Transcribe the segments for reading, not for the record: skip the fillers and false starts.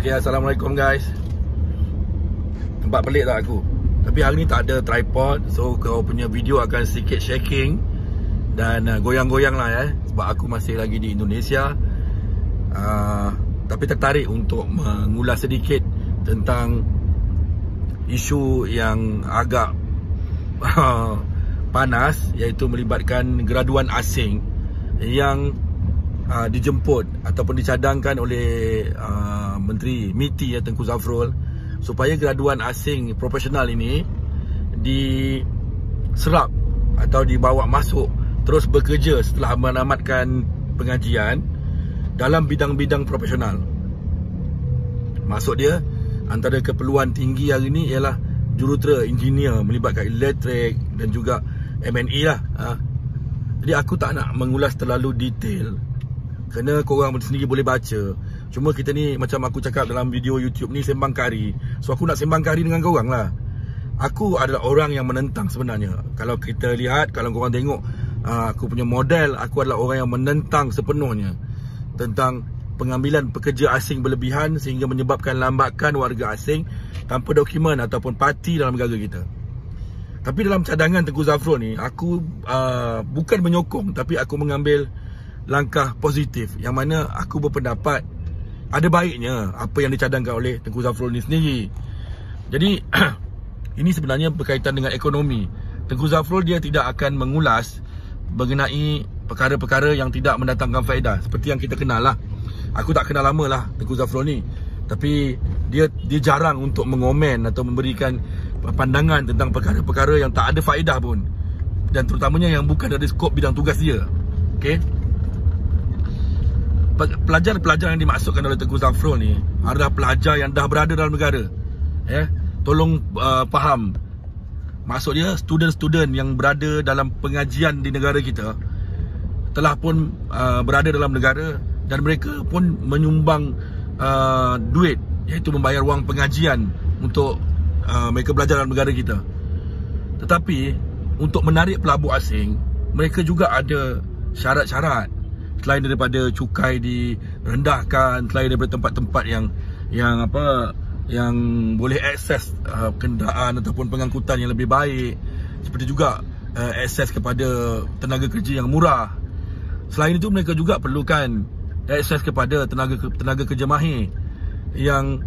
Okay, Assalamualaikum guys. Nampak pelik tak aku? Tapi hari ni tak ada tripod, so kau punya video akan sedikit shaking dan goyang-goyang lah sebab aku masih lagi di Indonesia. Tapi tertarik untuk mengulas sedikit tentang isu yang agak panas, iaitu melibatkan graduan asing yang dijemput ataupun dicadangkan oleh Menteri MITI Tengku Zafrul supaya graduan asing profesional ini diserap atau dibawa masuk terus bekerja setelah menamatkan pengajian dalam bidang-bidang profesional. Maksud dia, antara keperluan tinggi hari ini ialah jurutera engineer melibatkan elektrik dan juga M&E lah. Jadi aku tak nak mengulas terlalu detail kerana korang sendiri boleh baca. Cuma kita ni macam aku cakap dalam video YouTube ni, sembang kari. So aku nak sembang kari dengan korang lah. Aku adalah orang yang menentang sebenarnya. Kalau kita lihat, kalau korang tengok aku punya model, aku adalah orang yang menentang sepenuhnya tentang pengambilan pekerja asing berlebihan sehingga menyebabkan lambakan warga asing tanpa dokumen ataupun parti dalam negara kita. Tapi dalam cadangan Tengku Zafrul ni, aku bukan menyokong, tapi aku mengambil langkah positif, yang mana aku berpendapat ada baiknya apa yang dicadangkan oleh Tengku Zafrul ni sendiri. Jadi ini sebenarnya berkaitan dengan ekonomi. Tengku Zafrul dia tidak akan mengulas mengenai perkara-perkara yang tidak mendatangkan faedah, seperti yang kita kenal lah. Aku tak kenal lama lah Tengku Zafrul ni, tapi dia jarang untuk mengomen atau memberikan pandangan tentang perkara-perkara yang tak ada faedah pun, dan terutamanya yang bukan dari skop bidang tugas dia. Okay, pelajar-pelajar yang dimaksudkan oleh Tengku Zafrul ni adalah pelajar yang dah berada dalam negara. Tolong faham. Maksud dia, student-student yang berada dalam pengajian di negara kita telah pun berada dalam negara, dan mereka pun menyumbang duit, iaitu membayar wang pengajian untuk mereka belajar dalam negara kita. Tetapi untuk menarik pelabur asing, mereka juga ada syarat-syarat. Selain daripada cukai direndahkan, selain daripada tempat-tempat yang boleh akses kenderaan ataupun pengangkutan yang lebih baik, seperti juga akses kepada tenaga kerja yang murah. Selain itu, mereka juga perlukan akses kepada tenaga kerja mahir yang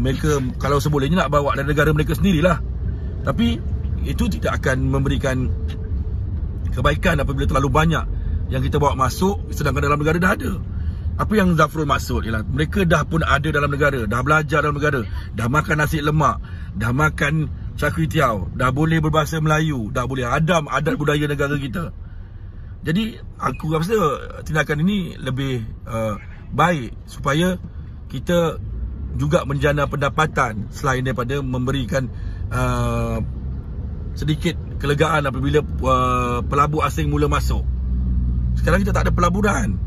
mereka kalau sebolehnya nak bawa dari negara mereka sendirilah. Tapi itu tidak akan memberikan kebaikan apabila terlalu banyak yang kita bawa masuk sedangkan dalam negara dah ada. Apa yang Zafrul maksud ialah mereka dah pun ada dalam negara, dah belajar dalam negara, dah makan nasi lemak, dah makan char kway teow, dah boleh berbahasa Melayu, dah boleh hadam adat budaya negara kita. Jadi aku rasa tindakan ini lebih baik supaya kita juga menjana pendapatan selain daripada memberikan sedikit kelegaan apabila pelabur asing mula masuk. Sekarang kita tak ada pelaburan.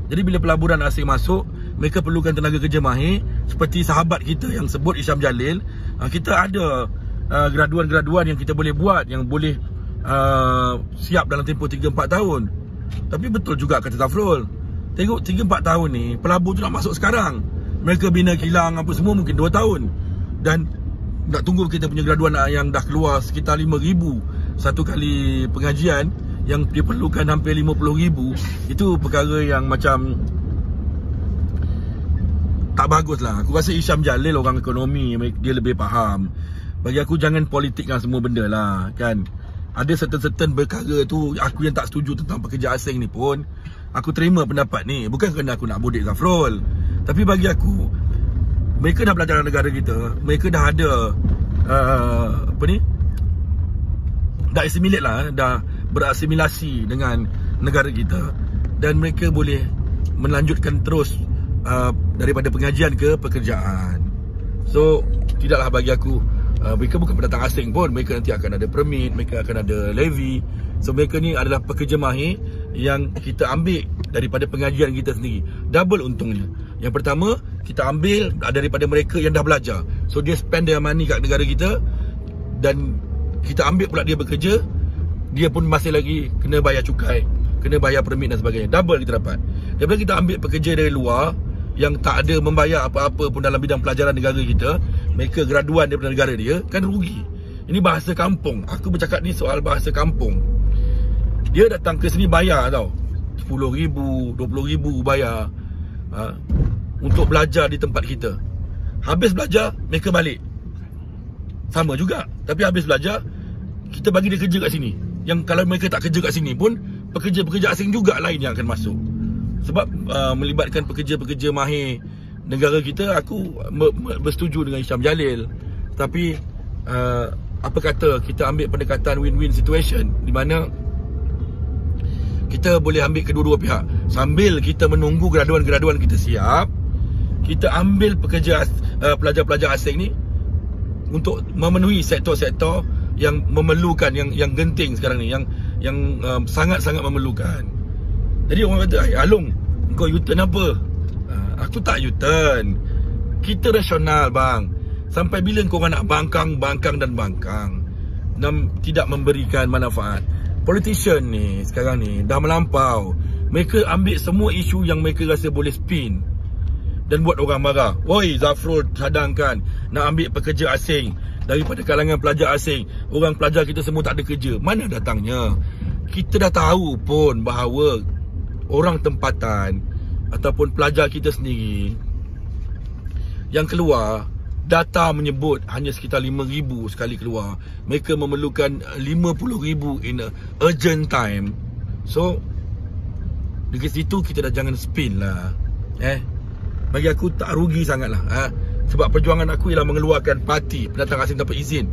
Jadi bila pelaburan asing masuk, mereka perlukan tenaga kerja mahir. Seperti sahabat kita yang sebut Isham Jalil, kita ada graduan-graduan yang kita boleh buat, yang boleh siap dalam tempoh 3-4 tahun. Tapi betul juga kata Zafrul, tengok 3-4 tahun ni, pelabur tu nak masuk sekarang. Mereka bina kilang apa semua mungkin 2 tahun. Dan nak tunggu kita punya graduan yang dah keluar sekitar 5,000 satu kali pengajian, yang diperlukan hampir 50,000. Itu perkara yang macam tak bagus lah. Aku rasa Isham Jalil orang ekonomi, dia lebih faham. Bagi aku jangan politikkan semua benda lah kan. Ada certain perkara tu aku yang tak setuju tentang pekerja asing ni pun aku terima pendapat ni. Bukan kerana aku nak bodek Zafrul, tapi bagi aku, mereka dah belajar dalam negara kita, mereka dah ada dah assimilate lah, dah berasimilasi dengan negara kita, dan mereka boleh melanjutkan terus daripada pengajian ke pekerjaan. So tidaklah bagi aku, mereka bukan pendatang asing pun, mereka nanti akan ada permit, mereka akan ada levy. So mereka ni adalah pekerja mahir yang kita ambil daripada pengajian kita sendiri. Double untungnya. Yang pertama, kita ambil daripada mereka yang dah belajar, so dia spend their money kat negara kita, dan kita ambil pula dia bekerja, dia pun masih lagi kena bayar cukai, kena bayar permit dan sebagainya. Double kita dapat. Daripada kita ambil pekerja dari luar, yang tak ada membayar apa-apa pun dalam bidang pelajaran negara kita, mereka graduan daripada negara dia, kan rugi. Ini bahasa kampung. Aku bercakap ni soal bahasa kampung. Dia datang ke sini bayar tau, 10,000, 20,000 bayar untuk belajar di tempat kita. Habis belajar, mereka balik. Sama juga. Tapi habis belajar, kita bagi dia kerja kat sini. Yang kalau mereka tak kerja kat sini pun, pekerja-pekerja asing juga lain yang akan masuk. Sebab melibatkan pekerja-pekerja mahir negara kita, aku bersetuju dengan Hisham Jalil. Tapi apa kata kita ambil pendekatan win-win situation, di mana kita boleh ambil kedua-dua pihak. Sambil kita menunggu graduan-graduan kita siap, kita ambil pekerja pelajar-pelajar asing ni untuk memenuhi sektor-sektor yang memerlukan, yang genting sekarang ni, yang sangat-sangat memerlukan. Jadi orang kata, Along, kau U-turn apa? Aku tak U-turn. Kita rasional bang. Sampai bila kau nak bangkang dan tidak memberikan manfaat? Politician ni sekarang ni dah melampau. Mereka ambil semua isu yang mereka rasa boleh spin dan buat orang marah. Woi, Zafrul cadangkan nak ambil pekerja asing daripada kalangan pelajar asing. Orang pelajar kita semua tak ada kerja. Mana datangnya? Kita dah tahu pun bahawa orang tempatan ataupun pelajar kita sendiri yang keluar, data menyebut hanya sekitar 5,000 sekali keluar. Mereka memerlukan 50,000 in a urgent time. So dekat situ kita dah jangan spin lah. Bagi aku tak rugi sangat lah. Sebab perjuangan aku ialah mengeluarkan parti pendatang asing tanpa izin.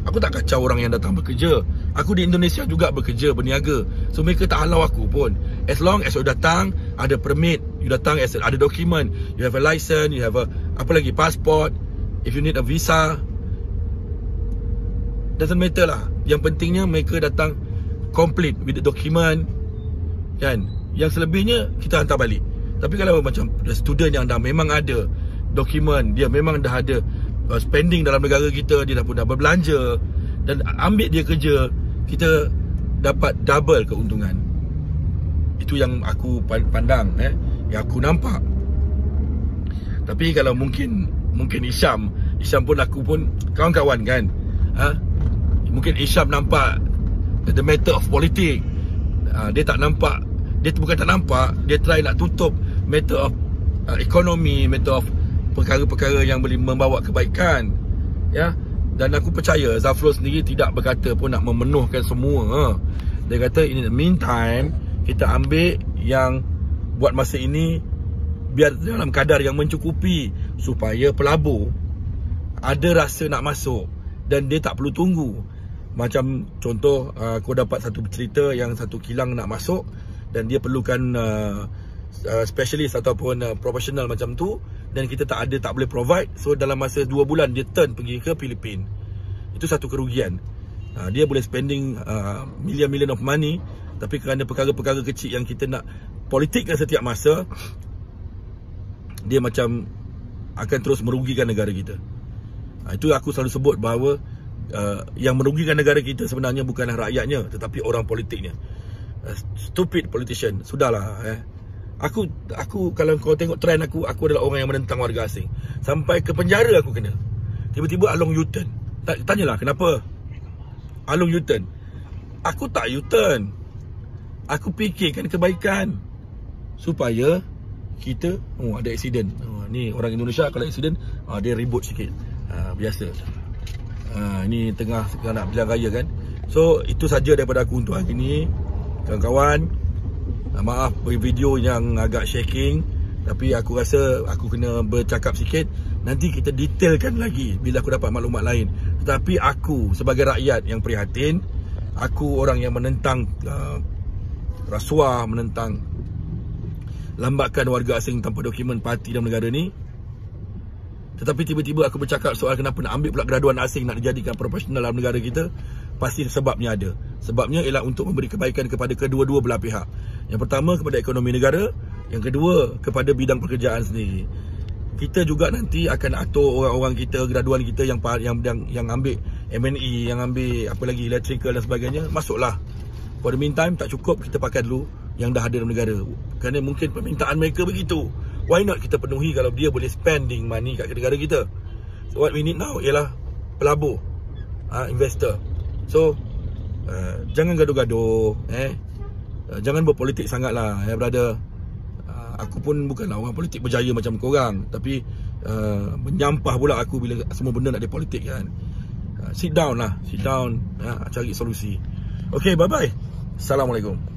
Aku tak kacau orang yang datang bekerja. Aku di Indonesia juga bekerja, berniaga. So mereka tak halau aku pun. As long as you datang, ada permit, you datang ada dokumen, you have a license, you have a apa lagi, passport. If you need a visa, doesn't matter lah. Yang pentingnya mereka datang complete with the document, kan. Yang selebihnya kita hantar balik. Tapi kalau macam student yang dah memang ada dokumen, dia memang dah ada spending dalam negara kita, dia dah pun dah berbelanja dan ambil dia kerja, kita dapat double keuntungan. Itu yang aku pandang, yang aku nampak. Tapi kalau mungkin Hisham pun, aku pun kawan-kawan kan, mungkin Hisham nampak the matter of politik. Dia tak nampak, dia bukan tak nampak, dia try nak tutup matter of ekonomi, matter of perkara-perkara yang boleh membawa kebaikan, ya. Dan aku percaya Zafrul sendiri tidak berkata pun nak memenuhkan semua. Dia kata in the meantime, kita ambil yang buat masa ini biar dalam kadar yang mencukupi, supaya pelabur ada rasa nak masuk dan dia tak perlu tunggu. Macam contoh, aku dapat satu cerita yang satu kilang nak masuk dan dia perlukan specialist ataupun profesional macam tu, dan kita tak boleh provide. So dalam masa 2 bulan dia turn pergi ke Filipina. Itu satu kerugian. Dia boleh spending million of money, tapi kerana perkara-perkara kecil yang kita nak politikkan setiap masa, dia macam akan terus merugikan negara kita. Itu aku selalu sebut bahawa yang merugikan negara kita sebenarnya bukanlah rakyatnya, tetapi orang politiknya. Stupid politician. Sudahlah. Aku kalau kau tengok trend aku adalah orang yang menentang warga asing. Sampai ke penjara aku kena. Tiba-tiba Along U-turn. Tanyalah kenapa Along U-turn. Aku tak U-turn. Aku fikirkan kebaikan supaya kita ada accident. Ni orang Indonesia kalau accident, dia ribut sikit. Biasa. Ini tengah nak berjalan raya kan. So itu saja daripada aku untuk hari ni, kawan-kawan. Maaf video yang agak shaking, tapi aku rasa aku kena bercakap sikit. Nanti kita detailkan lagi bila aku dapat maklumat lain. Tetapi aku sebagai rakyat yang prihatin, aku orang yang menentang rasuah, menentang lambakan warga asing tanpa dokumen parti dalam negara ni. Tetapi tiba-tiba aku bercakap soal kenapa nak ambil pula graduan asing nak dijadikan profesional dalam negara kita. Pasti sebabnya ada. Sebabnya ialah untuk memberi kebaikan kepada kedua-dua belah pihak. Yang pertama kepada ekonomi negara, yang kedua kepada bidang pekerjaan sendiri. Kita juga nanti akan atur orang-orang kita, graduan kita yang ambil M&E, yang ambil apa lagi, electrical dan sebagainya, masuklah. For the meantime tak cukup, kita pakai dulu yang dah ada dalam negara. Kerana mungkin permintaan mereka begitu. Why not kita penuhi kalau dia boleh spending money kat negara kita. So what we need now ialah pelabur, investor. So jangan gaduh-gaduh, jangan berpolitik sangatlah, brother. Aku pun bukanlah orang politik berjaya macam korang, tapi menyampah pula aku bila semua benda nak dipolitik kan. Sit down, cari solusi. Okay, bye-bye. Assalamualaikum.